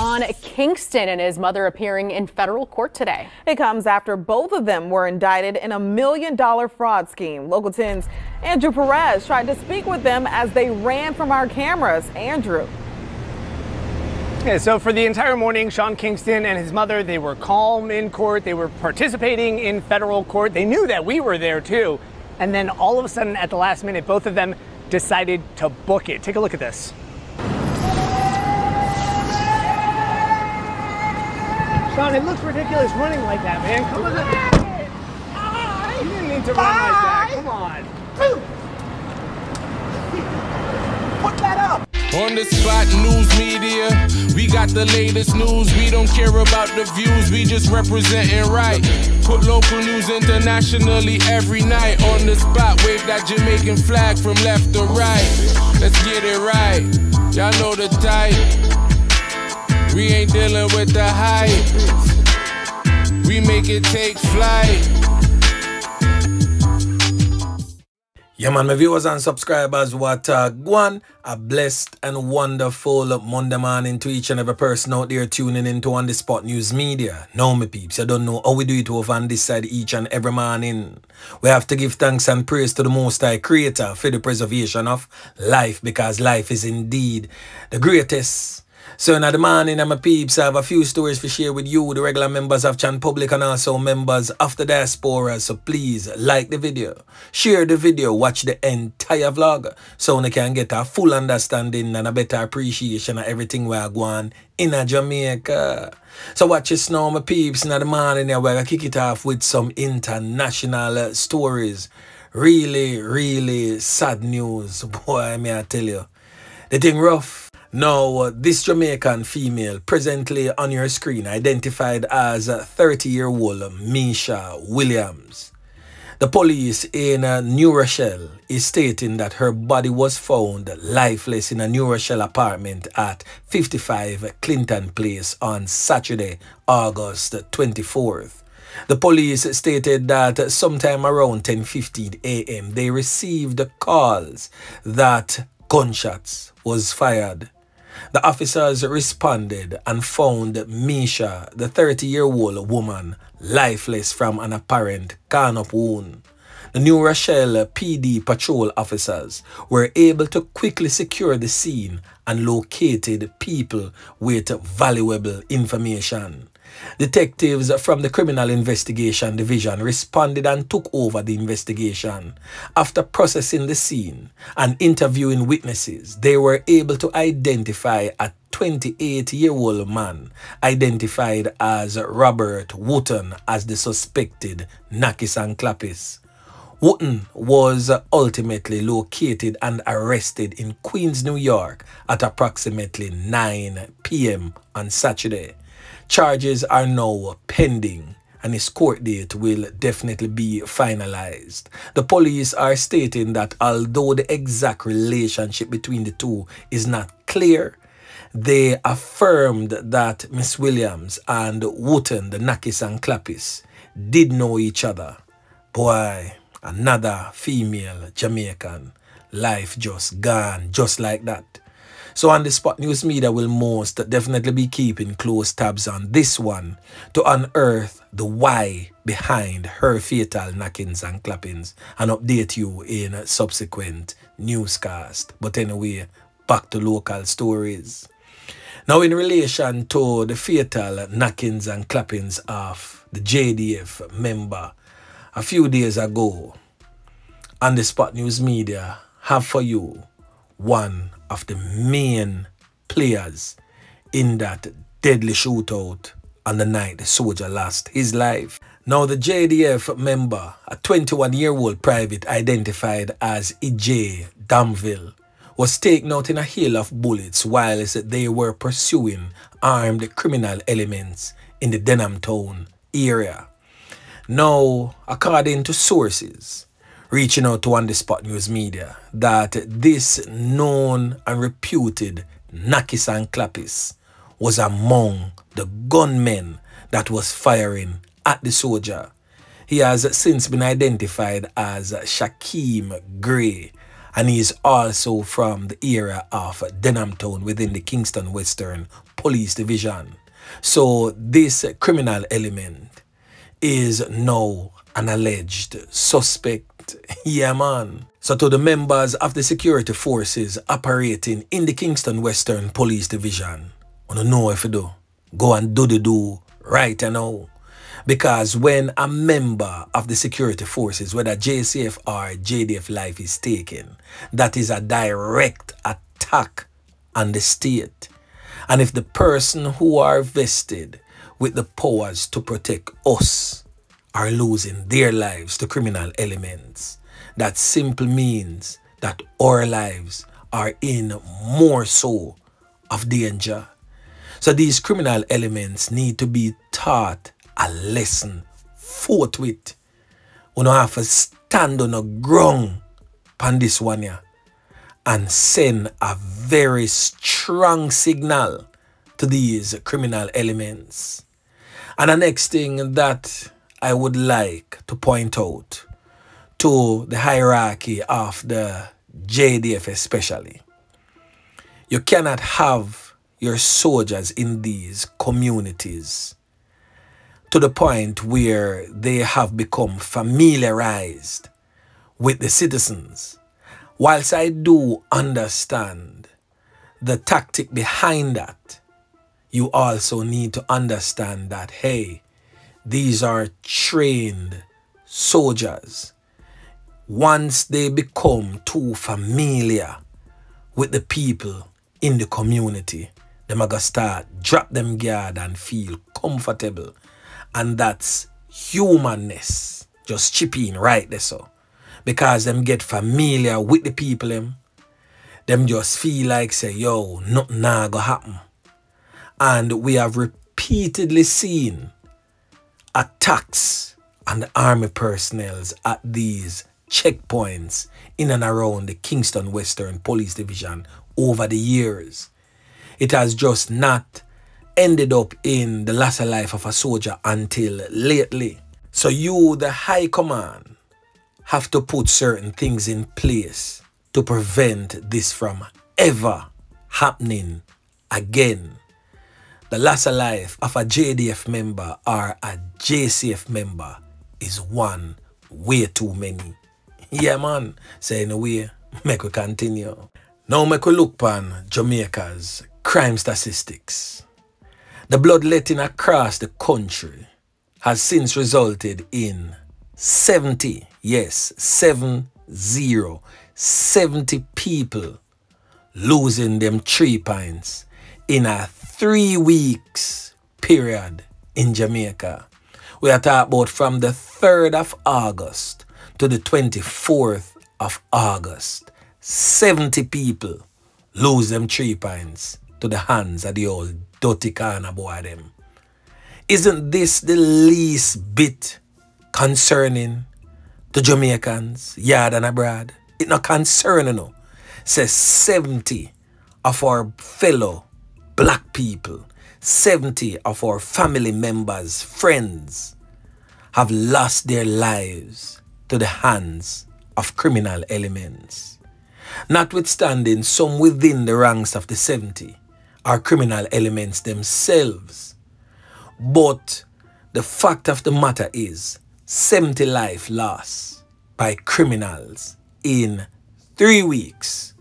Shawn Kingston and his mother appearing in federal court today. It comes after both of them were indicted in a $1 million fraud scheme. Local 10's Andrew Perez tried to speak with them as they ran from our cameras. Andrew. Yeah, so for the entire morning, Shawn Kingston and his mother, they were calm in court. They were participating in federal court. They knew that we were there too. And then all of a sudden at the last minute, both of them decided to book it. Take a look at this. Shawn, it looks ridiculous running like that, man. Come on. You didn't need to run like that. Come on. Put that up. On the spot, news media, we got the latest news. We don't care about the views, we just representing right. Put local news internationally every night. On the spot, wave that Jamaican flag from left to right. Let's get it right, y'all know the type. We ain't dealing with the hype. We make it take flight. Yeah, man, my viewers and subscribers, what go on, a blessed and wonderful Monday morning to each and every person out there tuning into On The Spot News Media. Now, my peeps, you don't know how we do it over on this side each and every morning. We have to give thanks and praise to the Most High Creator for the preservation of life, because life is indeed the greatest. So in the morning, my peeps, I have a few stories to share with you, the regular members of Chan Public and also members of the diaspora. So please like the video, share the video, watch the entire vlog so you can get a full understanding and a better appreciation of everything we are going in Jamaica. So watch this now, my peeps. In the morning, we're going to kick it off with some international stories. Really, really sad news. Boy, may I tell you, the thing rough. Now, this Jamaican female presently on your screen identified as 30-year-old Misha Williams. The police in New Rochelle is stating that her body was found lifeless in a New Rochelle apartment at 55 Clinton Place on Saturday, August 24th. The police stated that sometime around 10:15 a.m. they received calls that gunshots was fired. The officers responded and found Misha, the 30-year-old woman, lifeless from an apparent gun-up wound. The New Rochelle PD patrol officers were able to quickly secure the scene and located people with valuable information. Detectives from the Criminal Investigation Division responded and took over the investigation. After processing the scene and interviewing witnesses, they were able to identify a 28-year-old man identified as Robert Wooten as the suspected Knockist and Knockist. Wooten was ultimately located and arrested in Queens, New York at approximately 9 p.m. on Saturday. Charges are now pending and his court date will definitely be finalized. The police are stating that although the exact relationship between the two is not clear, they affirmed that Miss Williams and Wooten, the Knockist and Knockist, did know each other. Boy, another female Jamaican life just gone just like that. So On The Spot News Media will most definitely be keeping close tabs on this one to unearth the why behind her fatal knockings and clappings and update you in subsequent newscast. But anyway, back to local stories. Now in relation to the fatal knockings and clappings of the JDF member, a few days ago, On The Spot News Media have for you one of the main players in that deadly shootout on the night the soldier lost his life. Now the JDF member, a 21-year-old private identified as EJ Damville, was taken out in a hail of bullets whilst they were pursuing armed criminal elements in the Denham Town area. Now, according to sources reaching out to On The Spot News Media, that this known and reputed Knockist and Knockist was among the gunmen that was firing at the soldier. He has since been identified as Shakeem Gray, and he is also from the area of Denhamtown within the Kingston Western Police Division. So this criminal element is now an alleged suspect. Yeah, man. So to the members of the security forces operating in the Kingston Western Police Division, I don't know if you do, go and do the do right now. Because when a member of the security forces, whether JCF or JDF life is taken, that is a direct attack on the state. And if the person who are vested with the powers to protect us are losing their lives to criminal elements, that simply means that our lives are in more so of danger. So these criminal elements need to be taught a lesson forthwith. We don't have to stand on the ground on this one here and send a very strong signal to these criminal elements. And the next thing that I would like to point out to the hierarchy of the JDF especially, you cannot have your soldiers in these communities to the point where they have become familiarized with the citizens. Whilst I do understand the tactic behind that, you also need to understand that, hey, these are trained soldiers. Once they become too familiar with the people in the community, them are gonna start drop them guard and feel comfortable. And that's humanness just chip in right there, so. Because them get familiar with the people, them just feel like say, yo, nothing nah go happen. And we have repeatedly seen attacks on the army personnel at these checkpoints in and around the Kingston Western Police Division over the years. It has just not ended up in the latter life of a soldier until lately. So you, the high command, have to put certain things in place to prevent this from ever happening again. The latter life of a JDF member or a JCF member is one way too many. Yeah, man. So anyway, make we continue. Now make we look upon Jamaica's crime statistics. The bloodletting across the country has since resulted in 70, yes, 70 people losing them 3 pints in a 3 weeks period in Jamaica. We are talking about from the 3rd of August to the 24th of August. 70 people lose them 3 pints to the hands of the old dirty corner boy them. Isn't this the least bit concerning to Jamaicans, yard and abroad? It not concerning no. Says 70 of our fellow black people, 70 of our family members, friends have lost their lives to the hands of criminal elements. Notwithstanding, some within the ranks of the 70 are criminal elements themselves. But the fact of the matter is 70 lives lost by criminals in 3 weeks.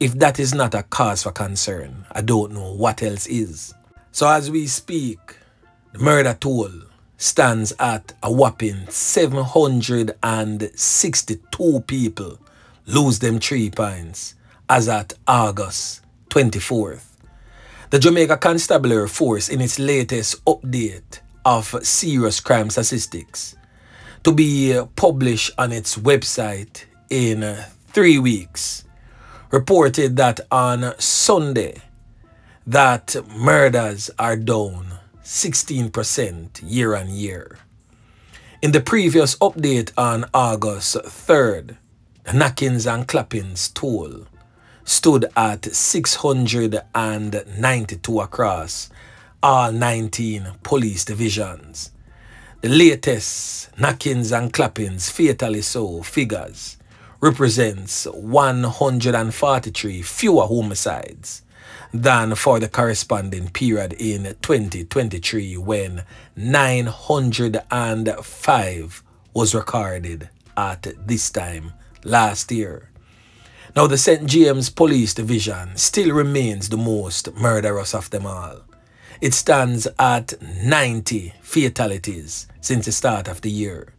If that is not a cause for concern, I don't know what else is. So as we speak, the murder toll stands at a whopping 762 people lose them 3 pints as at August 24th. The Jamaica Constabulary Force, in its latest update of serious crime statistics, to be published on its website in 3 weeks, reported that on Sunday that murders are down 16% year on year. In the previous update on August 3rd, the knockings and clappings toll stood at 692 across all 19 police divisions. The latest knockings and clappings, fatally so, figures represents 143 fewer homicides than for the corresponding period in 2023 when 905 was recorded at this time last year. Now the St. James Police Division still remains the most murderous of them all. It stands at 90 fatalities since the start of the year.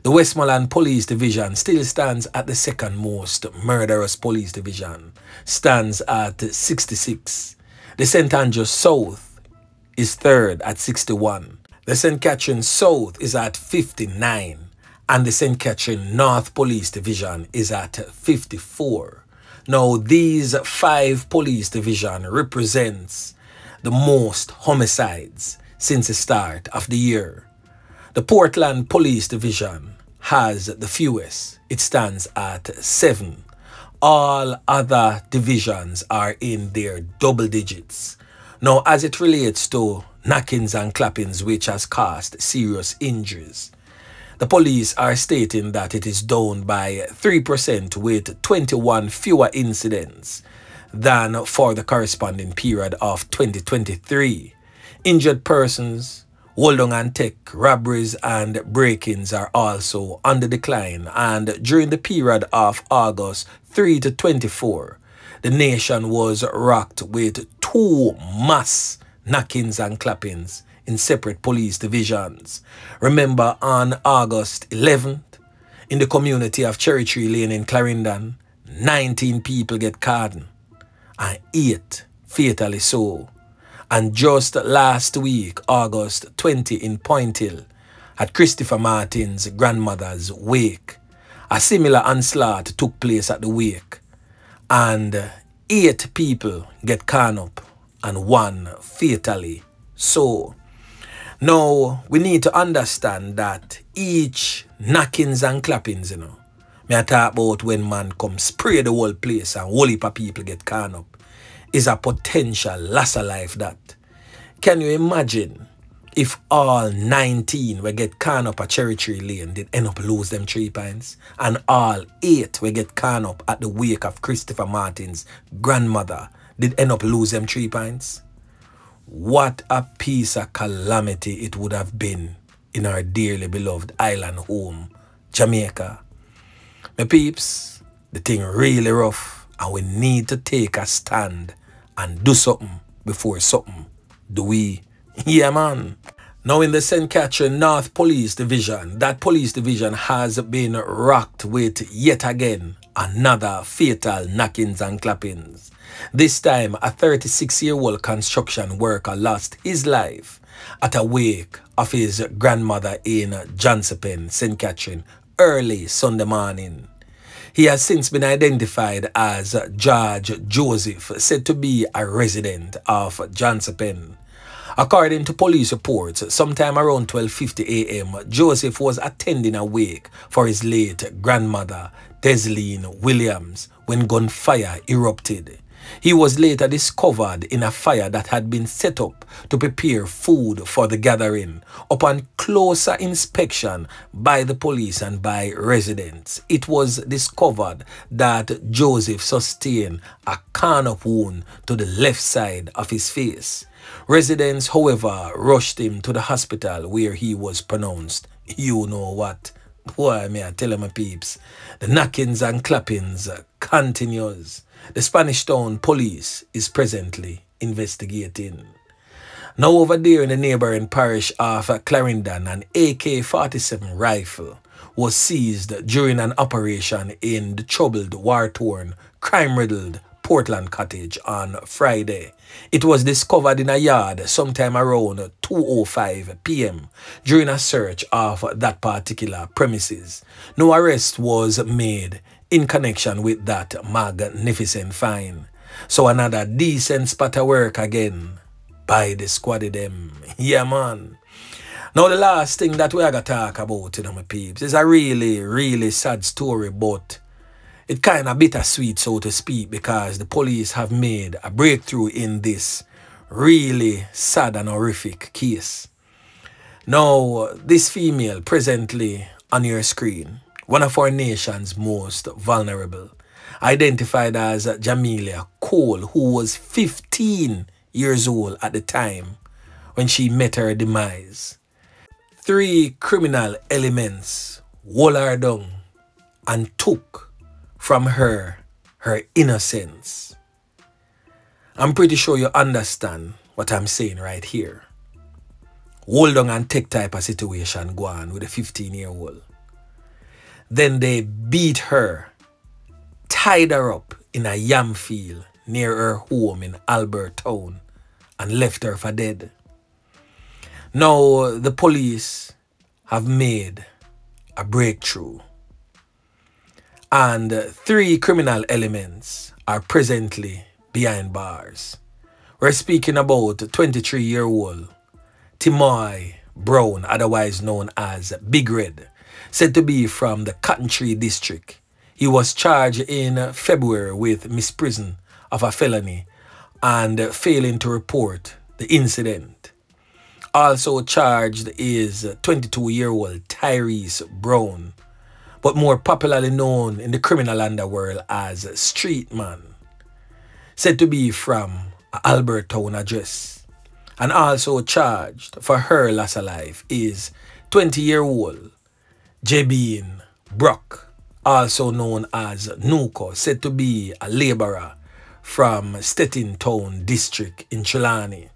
The Westmoreland Police Division still stands at the second most murderous police division, stands at 66. The St. Andrews South is third at 61. The St. Catherine South is at 59. And the St. Catherine North Police Division is at 54. Now, these 5 police divisions represents the most homicides since the start of the year. The Portland Police Division has the fewest. It stands at 7. All other divisions are in their double digits. Now, as it relates to knockings and clappings, which has caused serious injuries, the police are stating that it is down by 3% with 21 fewer incidents than for the corresponding period of 2023. Injured persons, hold-on and tech, robberies and break-ins are also on the decline, and during the period of August 3 to 24, the nation was rocked with 2 mass knockings and clappings in separate police divisions. Remember, on August 11th, in the community of Cherry Tree Lane in Clarendon, 19 people get caught and 8 fatally so. And just last week, August 20, in Point Hill, at Christopher Martin's grandmother's wake, a similar onslaught took place at the wake, and 8 people get caught up and 1 fatally so. Now, we need to understand that each knockings and clappings, me I talk about when man come spray the whole place and whole heap of people get caught up, is a potential loss of life that. Can you imagine if all 19 we get caught up at Cherry Tree Lane did end up lose them 3 pints, and all 8 we get caught up at the wake of Christopher Martin's grandmother did end up lose them 3 pints? What a piece of calamity it would have been in our dearly beloved island home, Jamaica. My peeps, the thing really rough, and we need to take a stand and do something before something do we. Yeah, man. Now in the St. Catherine North Police Division, that police division has been rocked with yet again another fatal knockings and clappings. This time, a 36-year-old construction worker lost his life at a wake of his grandmother in Johnson, St. Catherine, early Sunday morning. He has since been identified as George Joseph, said to be a resident of Johnson. According to police reports, sometime around 12:50 a.m., Joseph was attending a wake for his late grandmother, Desleen Williams, when gunfire erupted. He was later discovered in a fire that had been set up to prepare food for the gathering. Upon closer inspection by the police and by residents, it was discovered that Joseph sustained a corner wound to the left side of his face. Residents, however, rushed him to the hospital where he was pronounced, you know what. Boy, may I tell my peeps, the knockings and clappings continues. The Spanish Town Police is presently investigating. Now over there in the neighboring parish of Clarendon, an AK-47 rifle was seized during an operation in the troubled, war-torn, crime-riddled Portland Cottage on Friday. It was discovered in a yard sometime around 2:05 p.m. during a search of that particular premises. No arrest was made in connection with that magnificent find. So another decent spot of work again by the squad of them. Yeah, man. Now the last thing that we are going to talk about, my peeps, is a really, really sad story, but it's kind of bittersweet, so to speak, because the police have made a breakthrough in this really sad and horrific case. Now, this female presently on your screen one of our nation's most vulnerable, identified as Jamelia Cole, who was 15 years old at the time when she met her demise. 3 criminal elements wore her down and took from her her innocence. I'm pretty sure you understand what I'm saying right here. Hold on and take type of situation go on with a 15-year-old. Then they beat her, tied her up in a yam field near her home in Albertown and left her for dead. Now the police have made a breakthrough and 3 criminal elements are presently behind bars. We're speaking about 23-year-old Timoy Brown, otherwise known as Big Red, said to be from the Cotton Tree District. He was charged in February with misprision of a felony and failing to report the incident. Also charged is 22-year-old Tyrese Brown, but more popularly known in the criminal underworld as Street Man, said to be from Albertown address. And also charged for her loss of life is 20-year-old Jabin Brock, also known as Nuko, said to be a laborer from Stettin Town district in Trelawney.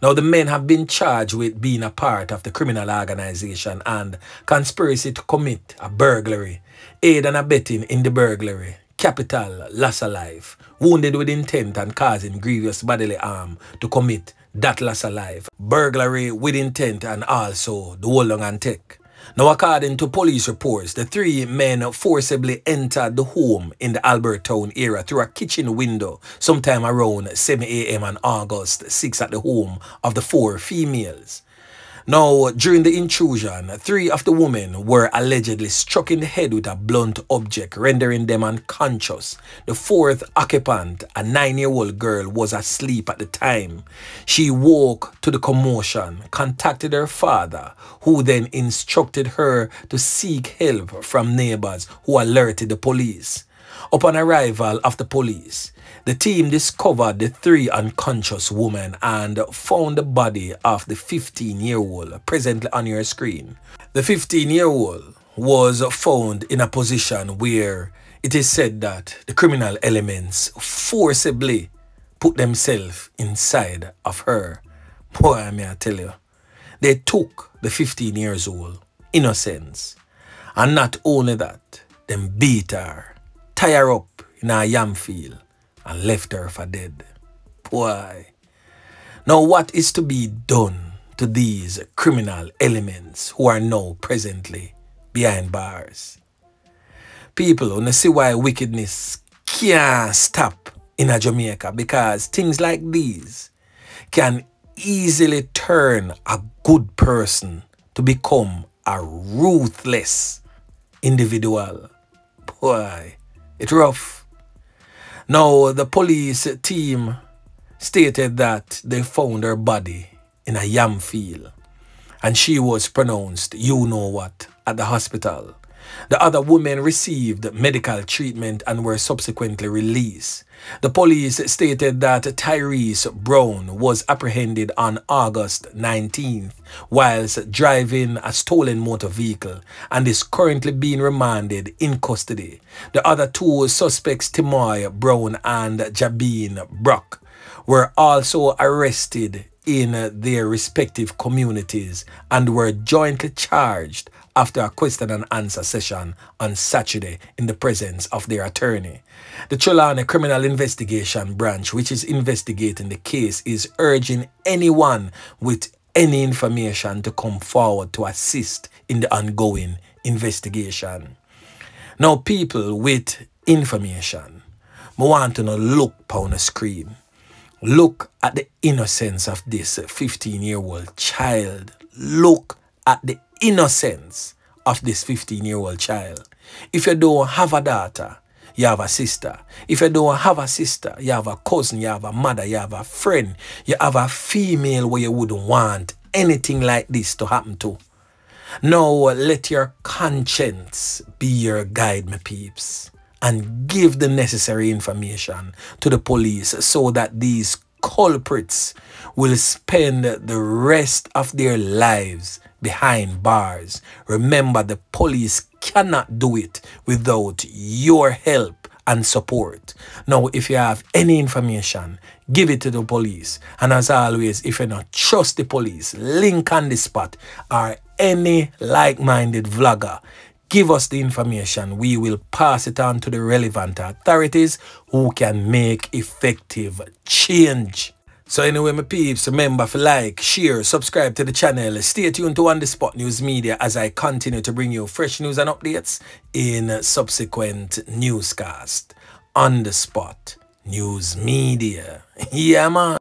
Now the men have been charged with being a part of the criminal organization and conspiracy to commit a burglary, aid and abetting in the burglary, capital loss of life, wounded with intent and causing grievous bodily harm to commit that loss of life, burglary with intent and also the hold on and take. Now, according to police reports, the 3 men forcibly entered the home in the Albertown area through a kitchen window sometime around 7 a.m. on August 6 at the home of the 4 females. Now, during the intrusion, 3 of the women were allegedly struck in the head with a blunt object, rendering them unconscious. The 4th occupant, a 9-year-old girl, was asleep at the time. She woke to the commotion, contacted her father, who then instructed her to seek help from neighbors who alerted the police. Upon arrival of the police, the team discovered the 3 unconscious women and found the body of the 15-year-old presently on your screen. The 15-year-old was found in a position where it is said that the criminal elements forcibly put themselves inside of her. Boy, may I tell you, they took the 15-year-old innocence, and not only that, them beat her, tie her up in a yam field and left her for dead. Boy. Now what is to be done to these criminal elements who are now presently behind bars? People wanna see why wickedness can't stop in a Jamaica, because things like these can easily turn a good person to become a ruthless individual. Boy, it's rough. Now, the police team stated that they found her body in a yam field and she was pronounced you know what at the hospital. The other women received medical treatment and were subsequently released. The police stated that Tyrese Brown was apprehended on August 19th whilst driving a stolen motor vehicle and is currently being remanded in custody. The other 2 suspects, Timoy Brown and Jabin Brock, were also arrested in their respective communities and were jointly charged after a question and answer session on Saturday in the presence of their attorney. The Trelawney Criminal Investigation Branch, which is investigating the case, is urging anyone with any information to come forward to assist in the ongoing investigation. Now, people with information, I want to look on the screen. Look at the innocence of this 15-year-old child. Look at the innocence of this 15-year-old child. If you don't have a daughter, you have a sister. If you don't have a sister, you have a cousin, you have a mother, you have a friend, you have a female where you wouldn't want anything like this to happen to. Now let your conscience be your guide, my peeps, and give the necessary information to the police so that these culprits will spend the rest of their lives behind bars. Remember, the police cannot do it without your help and support. Now, if you have any information, give it to the police. And as always, if you don't trust the police, link on the spot or any like-minded vlogger, give us the information. We will pass it on to the relevant authorities who can make effective change. So anyway, my peeps, remember to like, share, subscribe to the channel. Stay tuned to On The Spot News Media as I continue to bring you fresh news and updates in subsequent newscast. On The Spot News Media. Yeah, man.